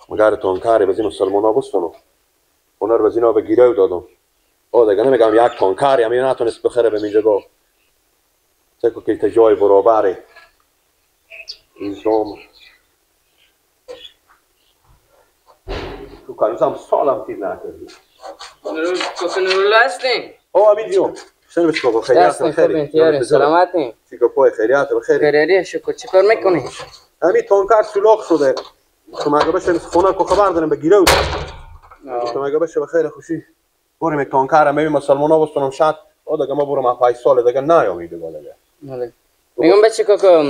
مگر تانکاری به این مسلمان ها بستنو اونر به اینا به گیره دادم دیگه نمیگم یک تانکاری همین نتونست بخره به اینجا گفت چکو که تا جای برابره اینجام تو کنیزم سالم تیر نکردی کسنورلو هستین؟ امین جون شنو بچه خیریات بخیر سلامتین چیکار پای خیریات بخیر خیریه شکر چیکار میکنی؟ همین تانکر سولاخ شده تو مگه بشه خونه کو خبر دارم بگیره تو مگه بشه بخیر خوشی بریم تانکر میبینم مسلمانا بستونم شد دیگه ما برم 5 سال دیگه نیام دیگه بله میگم بچه کاکا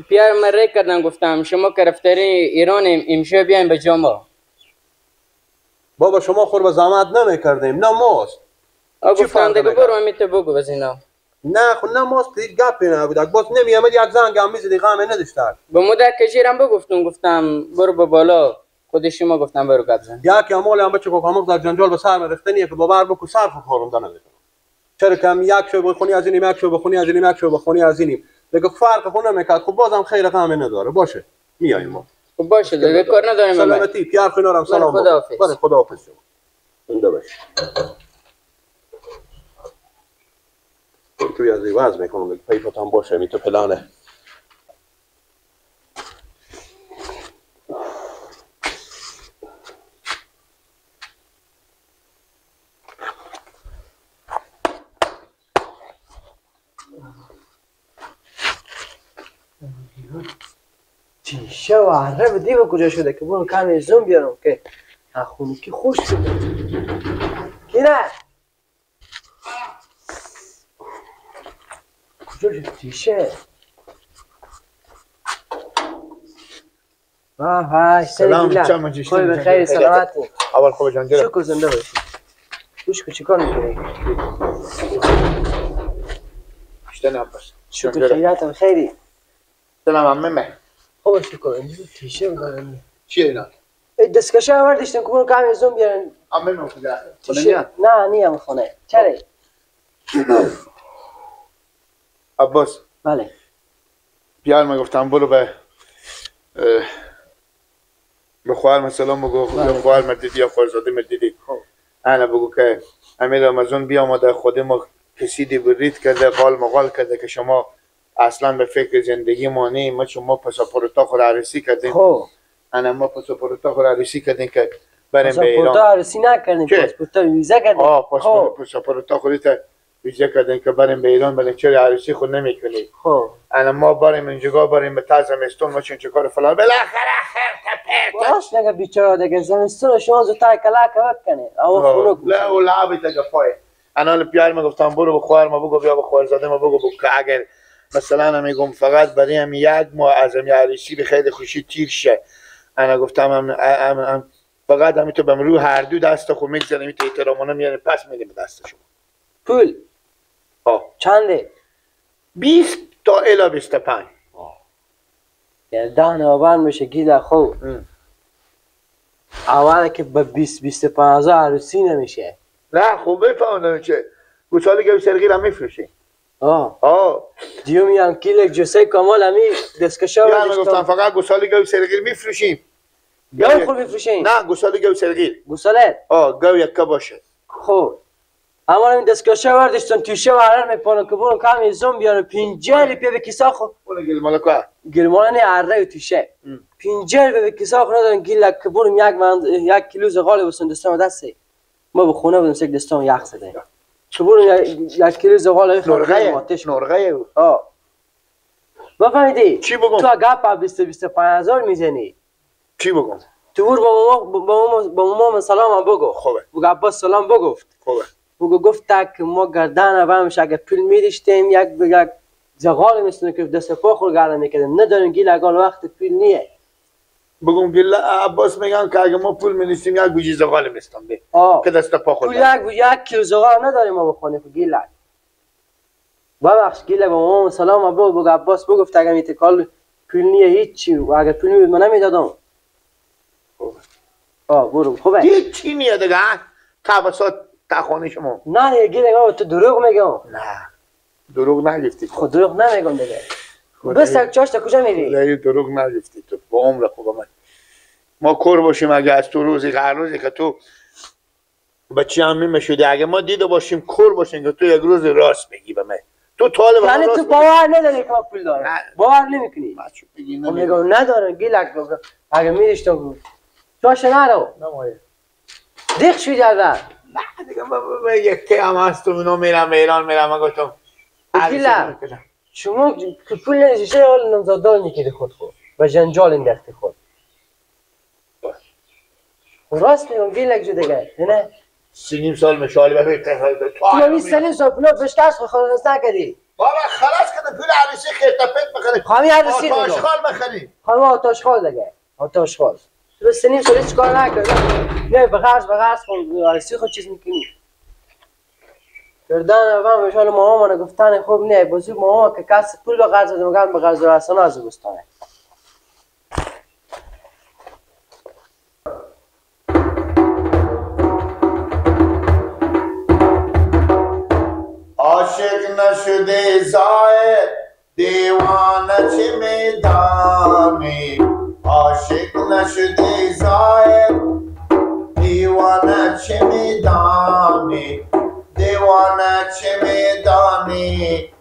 پیار من ری کردن گفتم شما که رفتاری ایران امشب بیاین به جامعه بابا شما خور به زحمت نمیکردیم نه ماست گفتم دیگه برو امیت بگو بز اینا نه خب نه ماست هیچ گپی نبود باز نمیامد یک زنگ هم میزدی غم نداشت به مدت کشیرم گفتم برو به بالا خود شما گفتم برو گپ زن یکی امال هم بچه که همون در جنجال به سر ریختنیه که باور بکو صرف خورنده نمیکنه چرا کم یک شو بخونی از اینیم یک شو بخونی از اینیم یک شو بخونی از اینیم دیگه فرق خونه نمیکرد خب بازم خیر غم نداره باشه میایم ما خب باشه دیگه کار نداریم سلامتی پیار خنارم سلام خداحافظ خداحافظ شما زنده باش توی از ایواز میکنم پیپت هم باشه می تو پلانه تیشه و عره به دیو کجا شده که برو کمی زوم بیارم که خونی که خوش شده کی نه کجا شده تیشه سلام چه مجیشتی خوی بخیر سلامتی اول خوب جان جرم شکر زنده باشی گوش که چیکار میکنی اشتن عباس شکر خیراتم خیری سلام عمه خوب شکر اینجا تیشه بگرم چیه اینا دستکشه آوردیشتن که برو کمی زوم بیارن عمه نو کجا تیشه نه نیم خونه چرا عباس بله بیار من گفتم برو به خواهر سلام بگو یا خواهر مردیدی یا خواهرزاده مردیدی انا بگو که امیر رمضان بیامده خود ما کسی دی برید کرده قال مقال کرده که شما اصلا به فکر زندگی ما نیم ما شما پاسپورتا خود عروسی کردیم انا ما پاسپورتا خود عروسی کردیم که بریم به ایران پاسپورتا عروسی نکردیم پاسپورتا ویزا کردیم پاسپورتا خودت ویزا کردیم که بریم به ایران ولی چرا عروسی خود نمیکنید انا ما بریم اینجا بریم به تا زمستون ما چون چه کار فلان بالاخره باش نگه بیچاره دیگه زمستون شما زودتر کلاک بکنه او خونو لا ولا دیگه فای انا پیار ما گفتم برو به خواهر ما بگو بیا به خواهرزاده ما بگو که اگر مثلا میگم فقط برای هم یک ماه از هم عروسی به خیلی خوشی تیر شه انا گفتم فقط همین تو بمرو هر دو دست خو میگذاریم این احترامونه میاره پس میدیم به دست شما پول چنده 20 تا الی 25 10 نوبر میشه گیل خوب اولا که به 20-25 هزار عروسی نمیشه نه خوب بفهمم چه گوساله گوی سرگیر هم میفروشی دیو میام کیلو جوسه کامل همی دستکشا یا من گفتم فقط گوساله گوی سرگیر میفروشیم گوی خوب میفروشین نه گوساله گوی سرگیر گوساله گوی یکا باشه خوب اما این دستکشا وردشتن توشه وارن میپانه که برو کمی زوم بیاره 50 لیپی به کیسا خو اون گلمالا که گلمالا نه اره توشه 50 لیپی به کیسا خو ندارن گیل که برم یک کیلو زغال بسن دستم دسته ما به خونه بودم سگ دستم یخ زده که برم یک کیلو زغال نورغه بفهمیدی چی بگم تو گپ 20-25 هزار میزنی چی بگم تو برو با مامان سلام بگو خوبه بگو عباس سلام بگفت خوبه بگو گفت که ما گردن برمش اگه پول میداشتیم یک زغال میستونه که دست پا خور گردن میکردیم نداریم گیل اگه وقت پول نیه بگم گیل عباس میگن که اگه ما پول میداشتیم یک گوجی زغال میستم به که دست پا خور پول یک کیلو زغال نداریم ما بخونه که گیل ببخش گیل با مامان سلام بگو عباس بگفت اگه میتکال پول نیه هیچی و اگه پول میبود من نمیدادم برو خوبه هیچی نیه دیگه تبسات تخوانی شما نه گیل تو دروغ میگم نه دروغ نگفتی خود دروغ نمیگم دیگه بس یک چاشت کجا میری؟ دروغ نگفتی تو با عمر خوبه. ما کور باشیم اگه از تو روزی هر روزی که تو بچه هم میشودی، اگه ما دیده باشیم کور باشیم که تو یک روز راست بگی به من، تو طالب یعنی تو باور نداری که ما پول دارم؟ باور نمیکنی؟ میگم ندارم گیلک بگم اگه میریش تو جاش نرو دیخ شوی ازت. نه دیگه من یکی هم هست تو منو میرم ایران میرم اگه تو گیلک شما که پول نداشتی چرا حال نمزادار میکردی خود و جنجال انداختی خود؟ راست میگم گیلک جو دیگه نه؟ 3.5 سال مشالی ببین تو نمی 3.5 سال پولا بشکست خلاص نکردی؟ بابا خلاص کردم پول عروسی خیرتپت بخریم، خواهی عروسی بگم آتاشخال بخریم. خواهی آتاشخال دیگه آتاشخال تو 3.5 سال هیچ کار نکردی؟ نه بغرز خود عروسی خود چیز میکنی کردن اول مشال مامان گفتن خوب نه بزرگ مامان که کسی پول به قرض داده میگن به قرض رسانه از گستانه. عاشق نشده زاهد دیوانه چه میدانی، عاشق نشده زاهد دیوانه چه میدانی، دیوانه چه میدانی،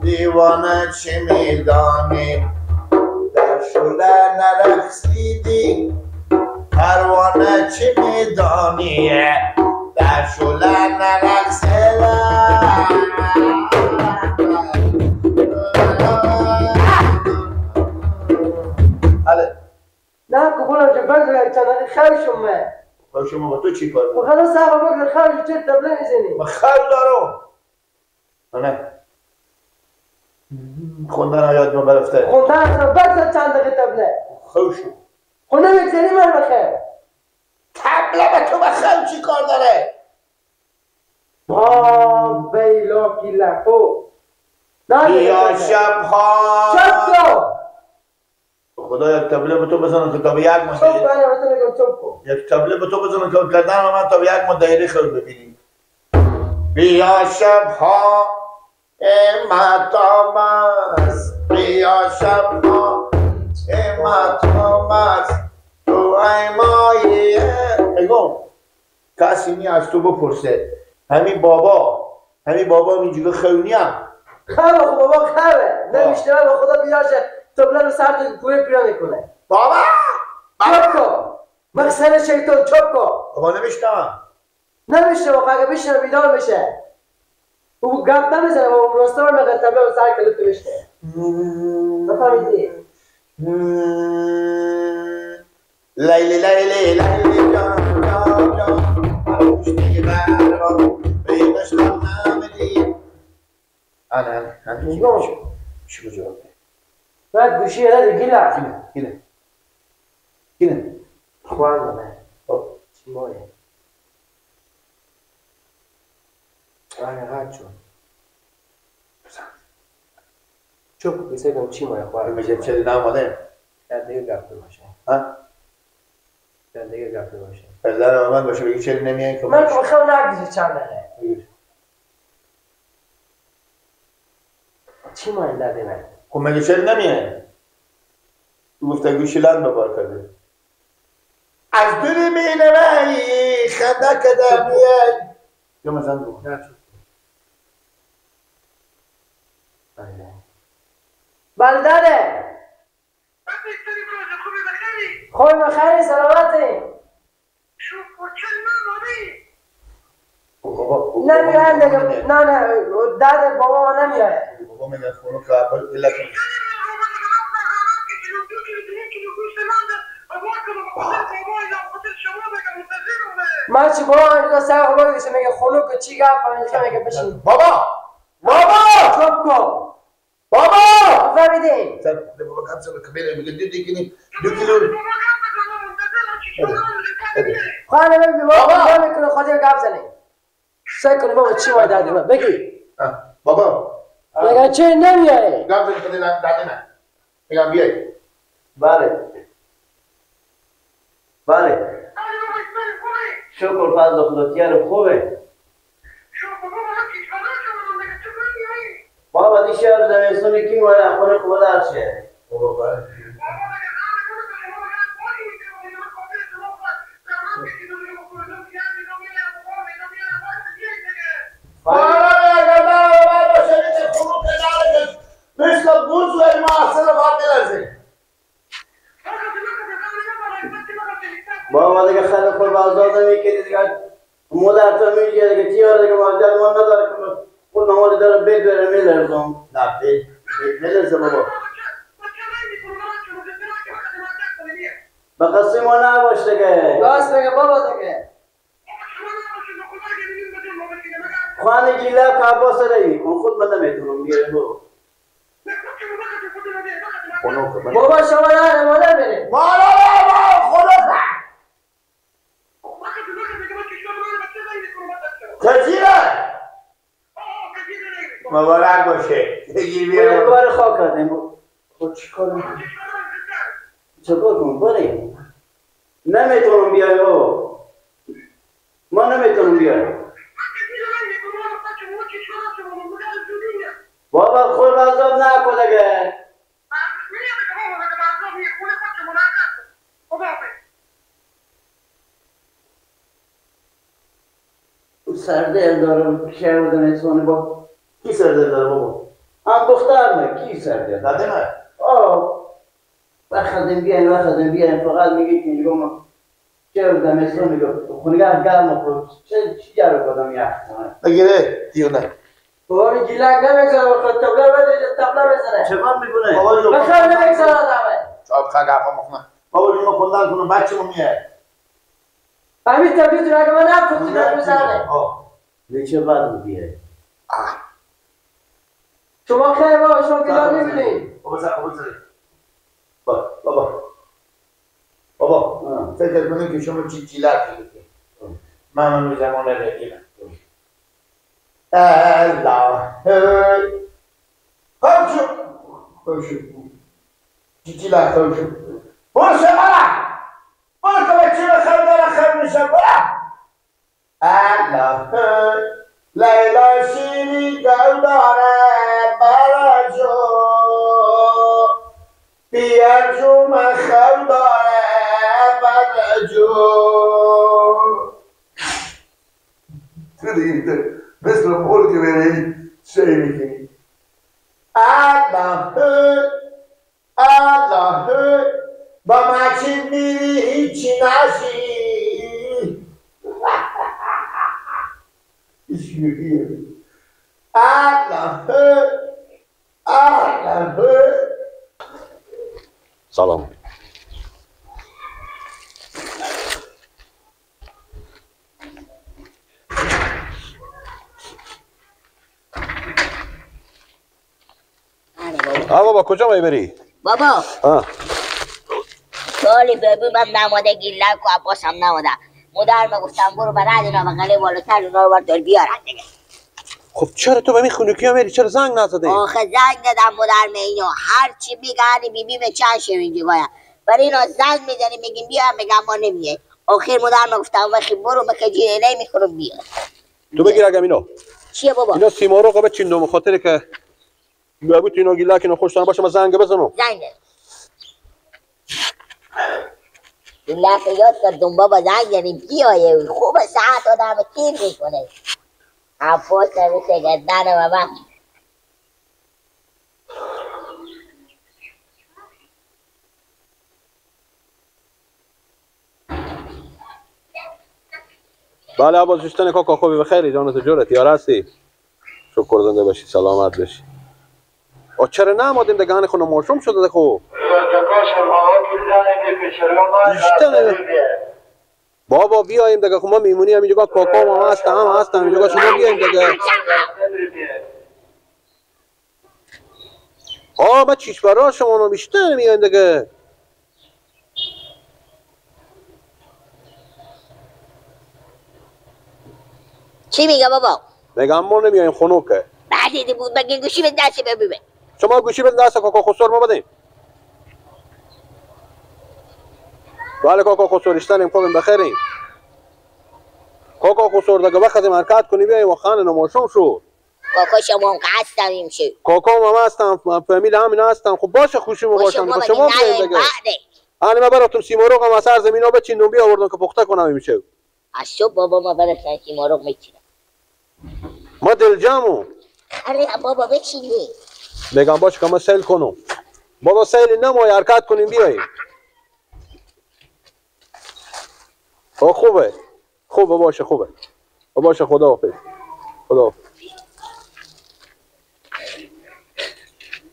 دیوانه چه میدانی، در شله نرقصیدی پروانه چه میدانی، در شله نرقصیدی. نه کبولم که بگذاری چند خوشم من با شما با تو چی کار و خلاص صاحب بگذار خوش چه تبله میزنی من خر دارم نه خوندن آیات ما برفته خوندن اصلا بگذار چند دقیقه تبله خوشم خونه میگذاری من بخیر تبله به تو بخیر چی کار داره؟ بیلا کلکو بیا شبها چپ کن خدا یک تبله به تو بزنم که تا به یک چپ مدهی کن انا میگم چپ کن یک تبله به تو بزنم که کردن من تا به یک مدهی خود ببینی. بیا شبها ماتام است، بیا شبها ماتام است، تو ای مایه بگم کسی می از تو بپرسه همین بابا اینجوری خونی هم خواه خب بابا خواه نمیشتره با خدا بیاشه تبله رو سر تو کوه پیرا میکنه بابا چپ کن مقصر شیطان چپ کن بابا نمیشته با اگه بشنه بیدار میشه او گپ نمیزنه و اون راسته رو میگه تبله رو سر کلو تو بشته نفهمیدی؟ لیلی جان پشتی برام بیدش خم نمیدی انا شو جواب باید گوشی یاده گیله خوان منه چی مایه راحت شد چوب کسی کن چی مایه خوان میگه چه ناماده در دیگه گفته باشه در دیگه گفته باشه پدر من باشه بگی چه نمیان که من که بخواه نگیزی چند دقیقه چی مایه در دیگه خب مگه چه نمیان گفته گوشی لند ببار کرده از دل مینمایی خنده کده میای یا مثلا بگو بلدره خوی بخیری سلامتی نمیایم دیگه نه درد بابا ما نمیایم بابا میگه خونو که اپل ایلا کنی من چی بابا اینجا سر خدا دیشه میگه خونو که چی گفت اینجا میگه بشین بابا چوب کن بابا فهمیدی؟ بابا کم سر کبیره میگه دو کیلو خواهی نمیگه بابا نمیکنه خواهی گفت زنی سعی کنی بابا چی باید دادی من بگی بابا میگه چی نمیایی گفت زنی خودی دادی من میگم بیایی بله شکر فضل خدا تیار خوبه بابا دی شهر زمستونی کی مالا خونه خوب درشه بابا دیگه خیلی خوب آزاد میکنی دیگه مادر تو میگه دیگه تیار دیگه مادر ما نداره که خود نمالی داره بید بره میلرزم نه بید میلرزه بابا به قصی ما نباش دیگه راست بگه بابا دیگه خوانه گیله که عباس رایی اون خود من نمیتونم بیاره بابا بابا شما نه مادر بریم تجیره مبارک باشه بگیر یه بیارم کار خواه کردیم خود چی کار میکنم چه کار کنم بریم نمیتونم بیایم بابا ما نمیتونم بیایم بابا خود عذاب نکن دیگه سردل دارم که بودم انسان با کی سردل داره بابا هم دختر کی سردل داده نه وقتیم بیایم فقط میگه که نگاه ما چه بودم انسان میگه خونگاه گرم خود چه جارو کدام یخ کنه بگیره دیونه بابا گیلک نمیگذاره بخواد تبله بده تبله بزنه چه کار میکنه بخواه نمیگذاره دمه چاب خگه اپا مخنه بابا جون خوندن کنم بچه مون میه همین تبلیتون اگه من نفتون بزنه لیچه بعد بیه شما خیلی بابا شما گیلک میبینید بابا فکر کنیم که شما چی جیلت بگید من رو زمانه بگیرم الله خوب شد چی جیلت خوب شد برو شمالا برو که بچه بخیر داره خیر میشه برو الله لیلا شیری گل داره برا جو بیا جو مخل داره برا جو تو دیگه مثل مرگی بری شی میکنی الله با مچین میری هیچی نشی سلام بابا کجا می‌بری بری؟ بابا ها سالی ببین من نماده گیلک و عباس هم نماده مادر ما گفتم برو برای اینا بغله بالاتر اونا رو بردار بیارن دیگه خب چرا تو به این خنوکی ها میری چرا زنگ نزدی؟ آخه زنگ دادم مادر ما اینو هر چی میگن بیبی به چند شوین باید برای اینا زنگ میزنی میگیم بیا میگم ما نمیه آخر مادر ما گفتم وقتی برو بکجی نمیخورم بیا تو بگیر اگم اینو چیه بابا؟ اینا سیمارو قبه چین دوم خاطره که بگو تو اینا گیلک اینا خوشتان باشه من زنگ بزنم زنگ گیلک یاد کردم بابا زنگ زنیم بیایه خوب ساعت آدم کیر میکنه عباس نمیشه گردن بابا بله عباس جشتن کاکا خوبی بخیری جانت جورت یار هستی شکر زنده باشی سلامت باشی چرا نمادیم دگان خونه ماشوم شده خوب بابا بیایم دیگه خب ما میمونی هم اینجا کاکا ما هستم اینجا شما بیایم دیگه ما چیش برا شما رو بیشتر میایم دیگه چی میگه بابا؟ میگم ما نمیایم خنوکه بعدی بود بگین گوشی به دست ببینه شما گوشی به دست کاکا خسر ما بدین بله کاکا خسر اشتنیم خوبیم بخیریم کاکا خسر دیگه وقتی حرکت کنی بیایم و خانه نماشون شو کاکا شما هم که هستم میشه کاکا هم هستم فامیل همین هستم خب باشه خوشی ما باشم شما بیایم دیگه من براتون سیمرغ هم از سرزمین ها بچین نون بیاوردم که پخته کنم میشه از صبح بابا ما برسن سیمرغ میچینم ما دلجمو آره بابا بچینی بگم باشه که ما سیل کنم بابا سیل نمای حرکت کنیم بیاییم خوبه باشه خوبه باشه. خداحافظ.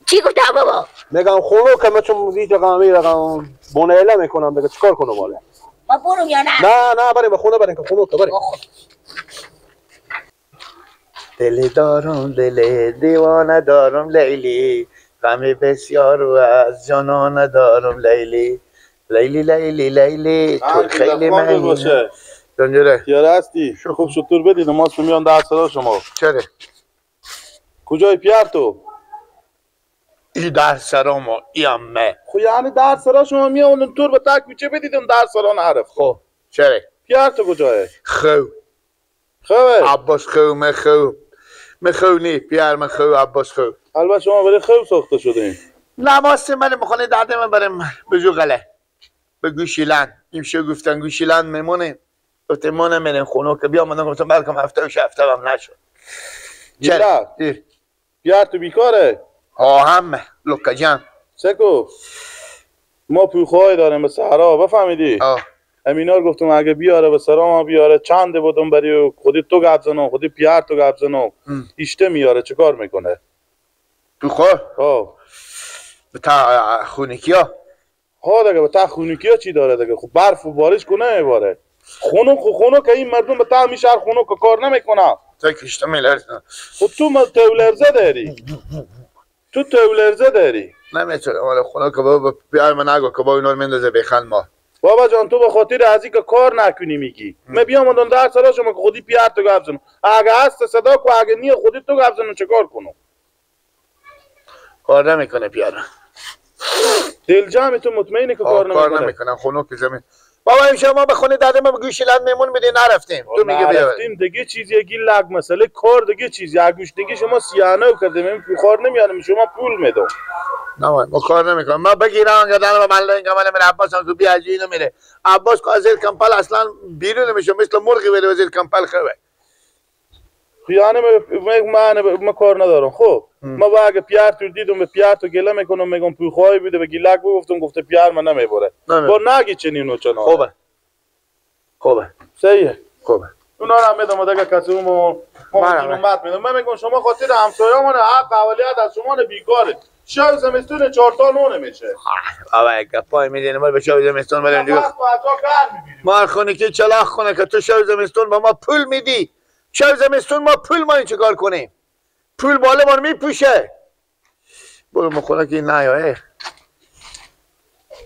چی گفتم بابا؟ میگم خونو که من چون دیگه میرم بونهله میکنم دیگه چیکار کنم والا؟ ما برم یا نه؟ نه بریم به خونه بریم که خونو که بریم. دل دارم دل دیوانه دارم لیلی، غم بسیار و از جانانه دارم لیلی. تو خیلی باشه. دنجره یاره هستی؟ خوب شطور بدید نماز میان در صدا شما. چره؟ کجای پیار تو؟ ای در سرامو ای امه. خو یعنی در صدا شما میان تور به تک کوچه بدیدم در صدا نعرف. خب چره؟ پیار تو کجای؟ خوبه عباس مخو نی پیار مخو عباس خو. البته شما برای خوب ساخته شدین. نماز من مخونه داده من برم بجو غله به گوشیلند. امشب گفتن گوشیلند میمونه، گفتم ما نمیریم خونو که بیا. من گفتم بلکم هفته هم نشد. چرا؟ پیار تو بیکاره؟ همه لکه جان سکو ما پوخوهای داریم به صحرا بفهمیدی؟ امینار گفتم اگه بیاره به سرا ما بیاره چند بودم بری خودی تو گپ زنو خودی پیار تو گپ زنو ایشته میاره چه کار میکنه؟ پوخور؟ به تا خونیکیا؟ دیگه به تا خونیکیا چی داره دیگه؟ خب برف و بارش کنه میباره. خونو که این مردم به تا میشار خونو که کار نمیکنه. تو کشته میلرزن. خب تو تولرزه داری. نمیتونه والا خونو که بابا بیار من نگو که با اینا رو مندازه بخند ما. بابا جان تو به خاطر ازی که کار نکنی میگی. من بیام اون در سرا شما که خودی پیار تو گپ زنو. اگه هست صدا کو اگه نیه خودی تو گپ زنو چه کار کنو؟ کار نمیکنه پیار. دل جمع تو مطمئنه که کار نمیکنه خونو که زمین. بابا امشب ما به خونه داده ما به گوشیلند میمون بده نرفتیم. تو میگه بیا. نرفتیم دیگه چیزی گیلک مسئله کار دیگه چیزی. اگه گوش دیگه شما سیانه کردیم این کار نمیارم شما پول میدم. نه ما کار نمیکنم. ما بگیرم گردن و مله اینگه مله من عباس هم تو بیاجی اینو میره. عباس که از زیر کمپل اصلا بیرون نمیشه مثل مرغی بره زیر کمپل خوبه. یعنی من کار ندارم. خب ما با اگه پیار تو دیدم به پیار تو گله میکنم میگم پوخوای بده به گیلک گفتم گفته پیار من نمیبره. با نگی چنینو چنا. خوبه صحیحه. خوبه اونا رو هم میدم دیگه کسی ما جنومت میدم. من میگم شما خاطر همسایه‌مون حق اولیت از شما بیکاره. شب زمستون 4 تا نون میشه. بابا گپای میدین ما به شب زمستون بریم دیگه. ما خونه که چلاخ خونه که تو شب زمستون با ما پول میدی. شب زمستون ما پول ما این چیکار کنیم؟ پول بالا ما میپوشه. برو مخونه که نه